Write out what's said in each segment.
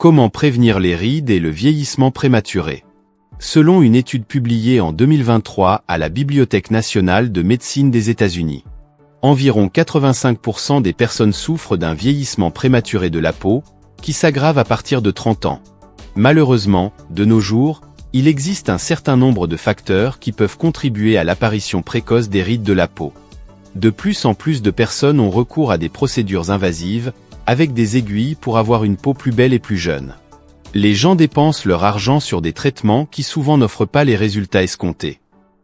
Comment prévenir les rides et le vieillissement prématuré? Selon une étude publiée en 2023 à la Bibliothèque nationale de médecine des États-Unis, environ 85% des personnes souffrent d'un vieillissement prématuré de la peau, qui s'aggrave à partir de 30 ans. Malheureusement, de nos jours, il existe un certain nombre de facteurs qui peuvent contribuer à l'apparition précoce des rides de la peau. De plus en plus de personnes ont recours à des procédures invasives, avec des aiguilles pour avoir une peau plus belle et plus jeune. Les gens dépensent leur argent sur des traitements qui souvent n'offrent pas les résultats escomptés.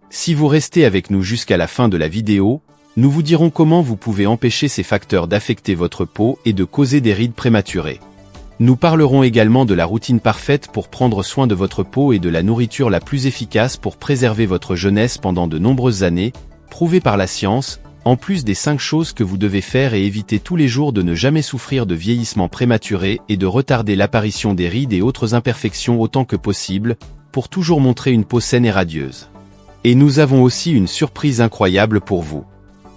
Si vous restez avec nous jusqu'à la fin de la vidéo, nous vous dirons comment vous pouvez empêcher ces facteurs d'affecter votre peau et de causer des rides prématurées. Nous parlerons également de la routine parfaite pour prendre soin de votre peau et de la nourriture la plus efficace pour préserver votre jeunesse pendant de nombreuses années, prouvée par la science, en plus des 5 choses que vous devez faire et éviter tous les jours de ne jamais souffrir de vieillissement prématuré et de retarder l'apparition des rides et autres imperfections autant que possible, pour toujours montrer une peau saine et radieuse. Et nous avons aussi une surprise incroyable pour vous.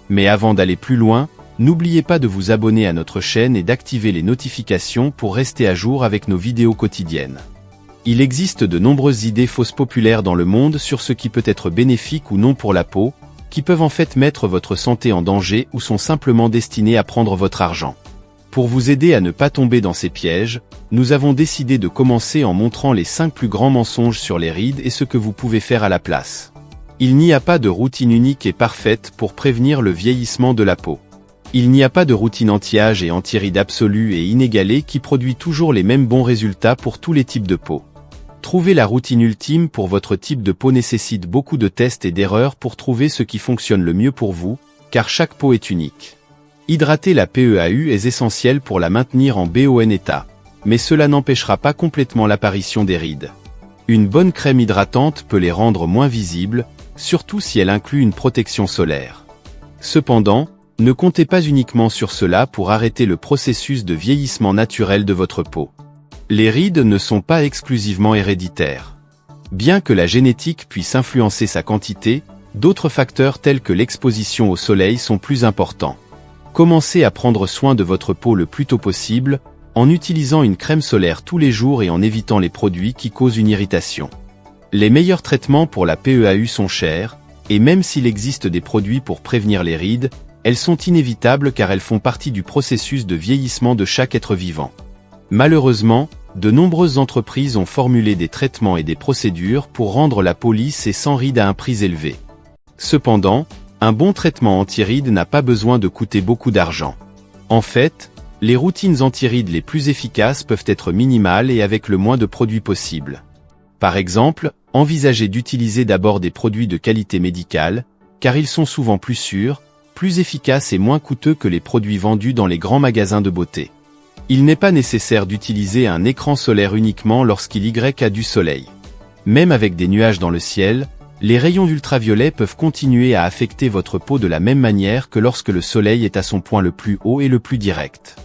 Mais avant d'aller plus loin, n'oubliez pas de vous abonner à notre chaîne et d'activer les notifications pour rester à jour avec nos vidéos quotidiennes. Il existe de nombreuses idées fausses populaires dans le monde sur ce qui peut être bénéfique ou non pour la peau, qui peuvent en fait mettre votre santé en danger ou sont simplement destinées à prendre votre argent. Pour vous aider à ne pas tomber dans ces pièges, nous avons décidé de commencer en montrant les 5 plus grands mensonges sur les rides et ce que vous pouvez faire à la place. Il n'y a pas de routine unique et parfaite pour prévenir le vieillissement de la peau. Il n'y a pas de routine anti-âge et anti-rides absolue et inégalée qui produit toujours les mêmes bons résultats pour tous les types de peau. Trouver la routine ultime pour votre type de peau nécessite beaucoup de tests et d'erreurs pour trouver ce qui fonctionne le mieux pour vous, car chaque peau est unique. Hydrater la PEAU est essentiel pour la maintenir en bon état, mais cela n'empêchera pas complètement l'apparition des rides. Une bonne crème hydratante peut les rendre moins visibles, surtout si elle inclut une protection solaire. Cependant, ne comptez pas uniquement sur cela pour arrêter le processus de vieillissement naturel de votre peau. Les rides ne sont pas exclusivement héréditaires. Bien que la génétique puisse influencer sa quantité, d'autres facteurs tels que l'exposition au soleil sont plus importants. Commencez à prendre soin de votre peau le plus tôt possible, en utilisant une crème solaire tous les jours et en évitant les produits qui causent une irritation. Les meilleurs traitements pour la PEAU sont chers, et même s'il existe des produits pour prévenir les rides, elles sont inévitables car elles font partie du processus de vieillissement de chaque être vivant. Malheureusement, de nombreuses entreprises ont formulé des traitements et des procédures pour rendre la peau lisse et sans rides à un prix élevé. Cependant, un bon traitement anti-rides n'a pas besoin de coûter beaucoup d'argent. En fait, les routines anti-rides les plus efficaces peuvent être minimales et avec le moins de produits possible. Par exemple, envisagez d'utiliser d'abord des produits de qualité médicale, car ils sont souvent plus sûrs, plus efficaces et moins coûteux que les produits vendus dans les grands magasins de beauté. Il n'est pas nécessaire d'utiliser un écran solaire uniquement lorsqu'il y a du soleil. Même avec des nuages dans le ciel, les rayons ultraviolets peuvent continuer à affecter votre peau de la même manière que lorsque le soleil est à son point le plus haut et le plus direct.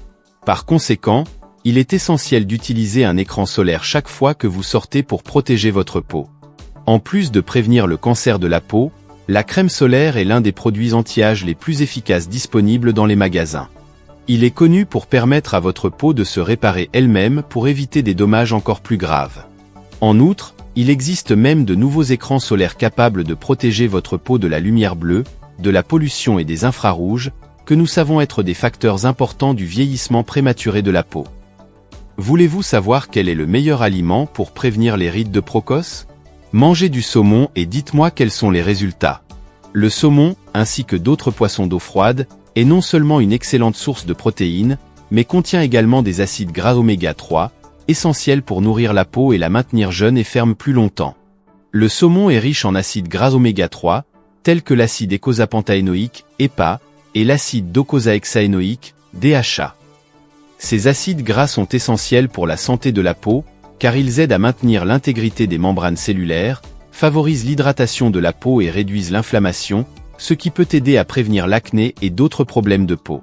Par conséquent, il est essentiel d'utiliser un écran solaire chaque fois que vous sortez pour protéger votre peau. En plus de prévenir le cancer de la peau, la crème solaire est l'un des produits anti-âge les plus efficaces disponibles dans les magasins. Il est connu pour permettre à votre peau de se réparer elle-même pour éviter des dommages encore plus graves. En outre, il existe même de nouveaux écrans solaires capables de protéger votre peau de la lumière bleue, de la pollution et des infrarouges, que nous savons être des facteurs importants du vieillissement prématuré de la peau. Voulez-vous savoir quel est le meilleur aliment pour prévenir les rides précoces? Mangez du saumon et dites-moi quels sont les résultats. Le saumon, ainsi que d'autres poissons d'eau froide, est non seulement une excellente source de protéines, mais contient également des acides gras oméga 3, essentiels pour nourrir la peau et la maintenir jeune et ferme plus longtemps. Le saumon est riche en acides gras oméga 3, tels que l'acide eicosapentaénoïque, EPA, et l'acide docosahexaénoïque, DHA. Ces acides gras sont essentiels pour la santé de la peau, car ils aident à maintenir l'intégrité des membranes cellulaires, favorisent l'hydratation de la peau et réduisent l'inflammation, ce qui peut aider à prévenir l'acné et d'autres problèmes de peau.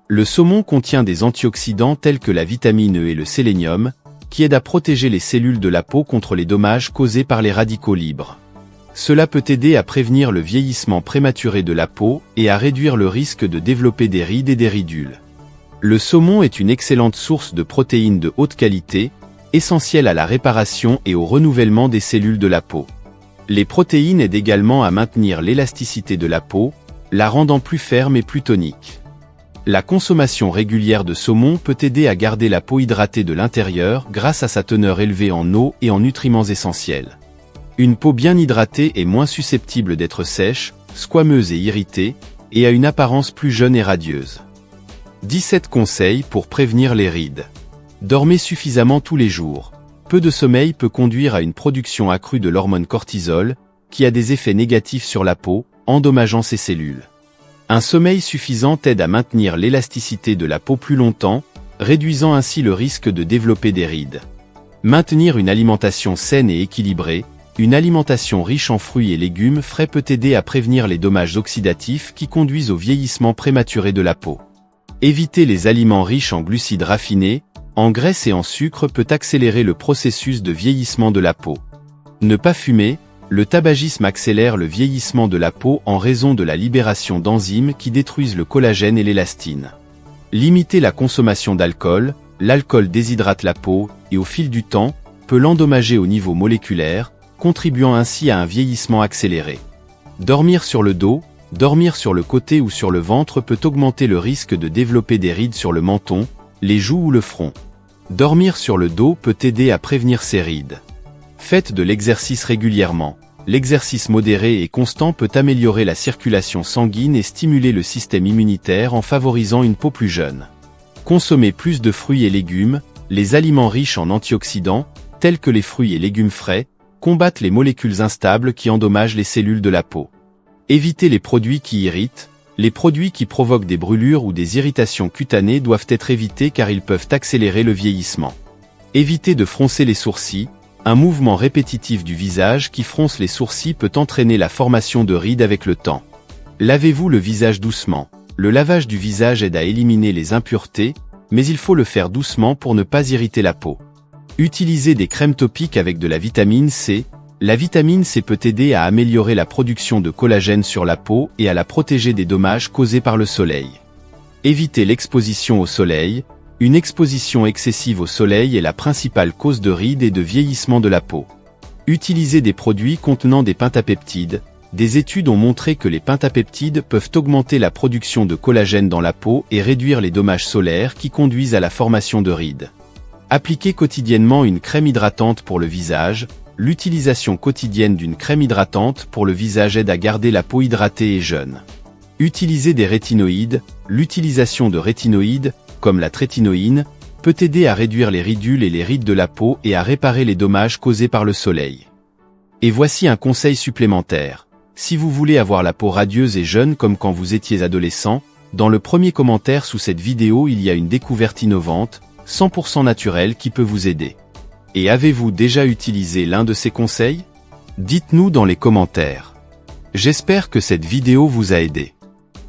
Le saumon contient des antioxydants tels que la vitamine E et le sélénium, qui aident à protéger les cellules de la peau contre les dommages causés par les radicaux libres. Cela peut aider à prévenir le vieillissement prématuré de la peau et à réduire le risque de développer des rides et des ridules. Le saumon est une excellente source de protéines de haute qualité, essentielle à la réparation et au renouvellement des cellules de la peau. Les protéines aident également à maintenir l'élasticité de la peau, la rendant plus ferme et plus tonique. La consommation régulière de saumon peut aider à garder la peau hydratée de l'intérieur grâce à sa teneur élevée en eau et en nutriments essentiels. Une peau bien hydratée est moins susceptible d'être sèche, squameuse et irritée, et a une apparence plus jeune et radieuse. 17 conseils pour prévenir les rides. Dormez suffisamment tous les jours. Peu de sommeil peut conduire à une production accrue de l'hormone cortisol, qui a des effets négatifs sur la peau, endommageant ses cellules. Un sommeil suffisant aide à maintenir l'élasticité de la peau plus longtemps, réduisant ainsi le risque de développer des rides. Maintenir une alimentation saine et équilibrée, une alimentation riche en fruits et légumes frais peut aider à prévenir les dommages oxydatifs qui conduisent au vieillissement prématuré de la peau. Éviter les aliments riches en glucides raffinés, en graisse et en sucre peut accélérer le processus de vieillissement de la peau. Ne pas fumer. Le tabagisme accélère le vieillissement de la peau en raison de la libération d'enzymes qui détruisent le collagène et l'élastine. Limiter la consommation d'alcool. L'alcool déshydrate la peau et au fil du temps, peut l'endommager au niveau moléculaire, contribuant ainsi à un vieillissement accéléré. Dormir sur le dos. Dormir sur le côté ou sur le ventre peut augmenter le risque de développer des rides sur le menton, les joues ou le front. Dormir sur le dos peut aider à prévenir ces rides. Faites de l'exercice régulièrement. L'exercice modéré et constant peut améliorer la circulation sanguine et stimuler le système immunitaire en favorisant une peau plus jeune. Consommez plus de fruits et légumes. Les aliments riches en antioxydants, tels que les fruits et légumes frais, combattent les molécules instables qui endommagent les cellules de la peau. Évitez les produits qui irritent. Les produits qui provoquent des brûlures ou des irritations cutanées doivent être évités car ils peuvent accélérer le vieillissement. Évitez de froncer les sourcils. Un mouvement répétitif du visage qui fronce les sourcils peut entraîner la formation de rides avec le temps. Lavez-vous le visage doucement. Le lavage du visage aide à éliminer les impuretés, mais il faut le faire doucement pour ne pas irriter la peau. Utilisez des crèmes topiques avec de la vitamine C. La vitamine C peut aider à améliorer la production de collagène sur la peau et à la protéger des dommages causés par le soleil. Évitez l'exposition au soleil. Une exposition excessive au soleil est la principale cause de rides et de vieillissement de la peau. Utilisez des produits contenant des pentapeptides. Des études ont montré que les pentapeptides peuvent augmenter la production de collagène dans la peau et réduire les dommages solaires qui conduisent à la formation de rides. Appliquez quotidiennement une crème hydratante pour le visage. L'utilisation quotidienne d'une crème hydratante pour le visage aide à garder la peau hydratée et jeune. Utilisez des rétinoïdes. L'utilisation de rétinoïdes, comme la trétinoïne, peut aider à réduire les ridules et les rides de la peau et à réparer les dommages causés par le soleil. Et voici un conseil supplémentaire. Si vous voulez avoir la peau radieuse et jeune comme quand vous étiez adolescent, dans le premier commentaire sous cette vidéo il y a une découverte innovante, 100% naturelle qui peut vous aider. Et avez-vous déjà utilisé l'un de ces conseils? Dites-nous dans les commentaires. J'espère que cette vidéo vous a aidé.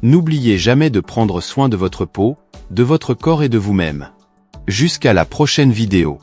N'oubliez jamais de prendre soin de votre peau, de votre corps et de vous-même. Jusqu'à la prochaine vidéo.